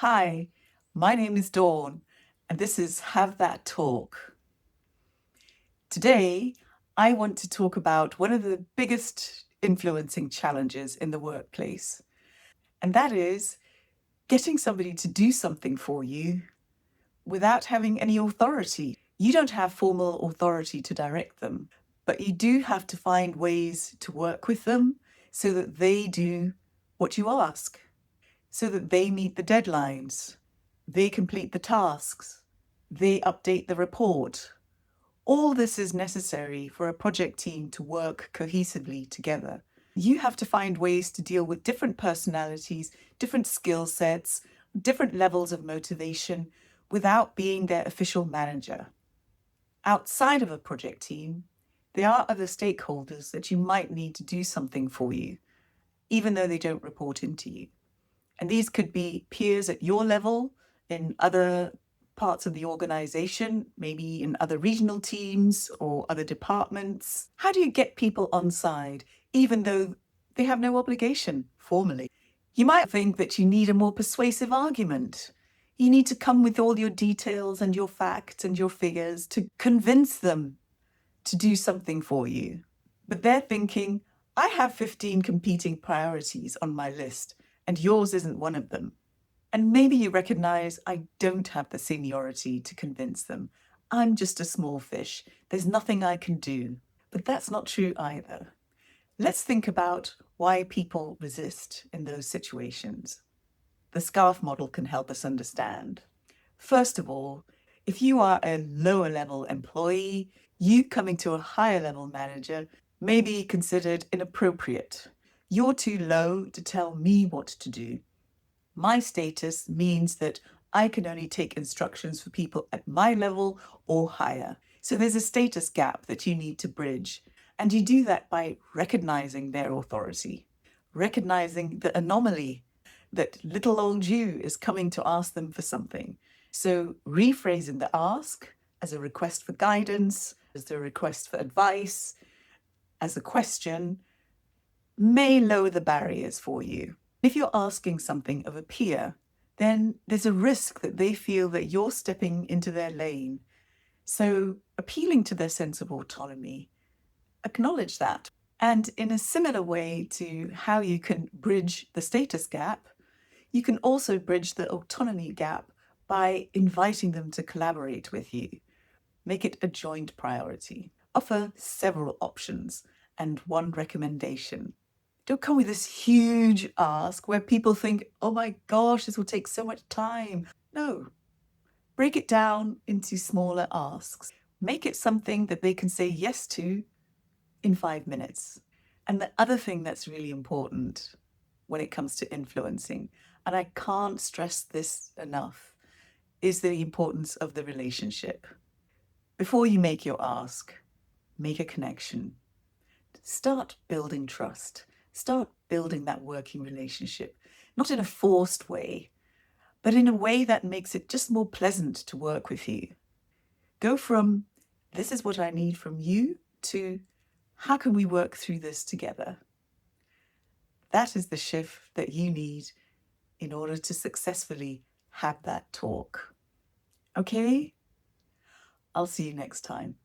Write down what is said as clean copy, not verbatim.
Hi, my name is Dawn, and this is Have That Talk. Today, I want to talk about one of the biggest influencing challenges in the workplace, and that is getting somebody to do something for you without having any authority. You don't have formal authority to direct them, but you do have to find ways to work with them so that they do what you ask, so that they meet the deadlines, they complete the tasks, they update the report. All this is necessary for a project team to work cohesively together. You have to find ways to deal with different personalities, different skill sets, different levels of motivation without being their official manager. Outside of a project team, there are other stakeholders that you might need to do something for you, even though they don't report into you. And these could be peers at your level in other parts of the organization, maybe in other regional teams or other departments. How do you get people on side, even though they have no obligation formally? You might think that you need a more persuasive argument. You need to come with all your details and your facts and your figures to convince them to do something for you. But they're thinking, I have 15 competing priorities on my list, and yours isn't one of them. And maybe you recognize I don't have the seniority to convince them. I'm just a small fish. There's nothing I can do. But that's not true either. Let's think about why people resist in those situations. The scarf model can help us understand. First of all, if you are a lower level employee, you coming to a higher level manager may be considered inappropriate. You're too low to tell me what to do. My status means that I can only take instructions for people at my level or higher. So there's a status gap that you need to bridge. And you do that by recognizing their authority, recognizing the anomaly that little old you is coming to ask them for something. So rephrasing the ask as a request for guidance, as a request for advice, as a question may lower the barriers for you. If you're asking something of a peer, then there's a risk that they feel that you're stepping into their lane. So appealing to their sense of autonomy, acknowledge that. And in a similar way to how you can bridge the status gap, you can also bridge the autonomy gap by inviting them to collaborate with you. Make it a joint priority. Offer several options and one recommendation. Don't come with this huge ask where people think, oh my gosh, this will take so much time. No, break it down into smaller asks. Make it something that they can say yes to in 5 minutes. And the other thing that's really important when it comes to influencing, and I can't stress this enough, is the importance of the relationship. Before you make your ask, make a connection. Start building trust. Start building that working relationship, not in a forced way, but in a way that makes it just more pleasant to work with you. Go from, this is what I need from you, to, how can we work through this together? That is the shift that you need in order to successfully have that talk. Okay? I'll see you next time.